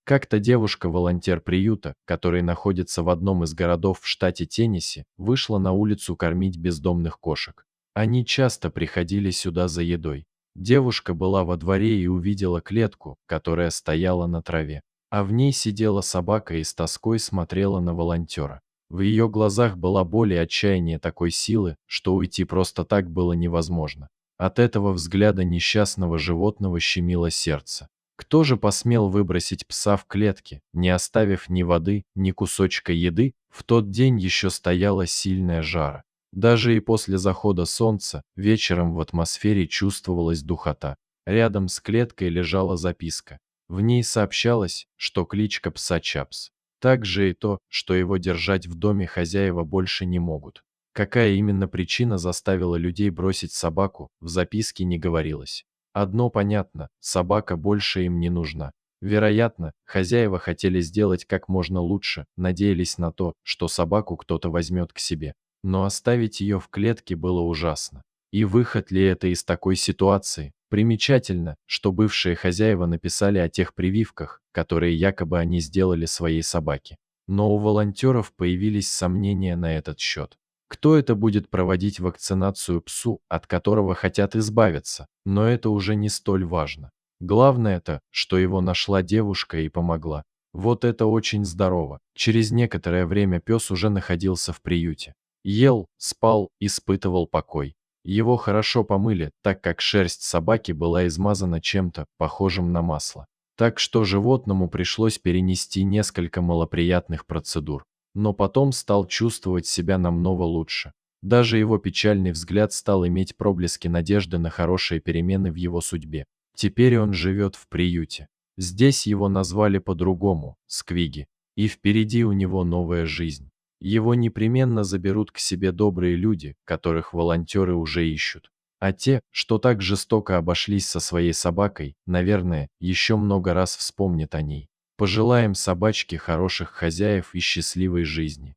Как-то девушка-волонтер приюта, который находится в одном из городов в штате Теннесси, вышла на улицу кормить бездомных кошек. Они часто приходили сюда за едой. Девушка была во дворе и увидела клетку, которая стояла на траве. А в ней сидела собака и с тоской смотрела на волонтера. В ее глазах была боль и отчаяние такой силы, что уйти просто так было невозможно. От этого взгляда несчастного животного щемило сердце. Кто же посмел выбросить пса в клетке, не оставив ни воды, ни кусочка еды? В тот день еще стояла сильная жара. Даже и после захода солнца вечером в атмосфере чувствовалась духота. Рядом с клеткой лежала записка. В ней сообщалось, что кличка пса Чапс. Также и то, что его держать в доме хозяева больше не могут. Какая именно причина заставила людей бросить собаку, в записке не говорилось. Одно понятно, собака больше им не нужна. Вероятно, хозяева хотели сделать как можно лучше, надеялись на то, что собаку кто-то возьмет к себе. Но оставить ее в клетке было ужасно. И выход ли это из такой ситуации? Примечательно, что бывшие хозяева написали о тех прививках, которые якобы они сделали своей собаке. Но у волонтеров появились сомнения на этот счет. Кто это будет проводить вакцинацию псу, от которого хотят избавиться? Но это уже не столь важно. Главное это, что его нашла девушка и помогла. Вот это очень здорово. Через некоторое время пес уже находился в приюте. Ел, спал, испытывал покой. Его хорошо помыли, так как шерсть собаки была измазана чем-то, похожим на масло. Так что животному пришлось перенести несколько малоприятных процедур. Но потом стал чувствовать себя намного лучше. Даже его печальный взгляд стал иметь проблески надежды на хорошие перемены в его судьбе. Теперь он живет в приюте. Здесь его назвали по-другому – Сквиги. И впереди у него новая жизнь. Его непременно заберут к себе добрые люди, которых волонтеры уже ищут. А те, что так жестоко обошлись со своей собакой, наверное, еще много раз вспомнят о ней. Пожелаем собачке хороших хозяев и счастливой жизни.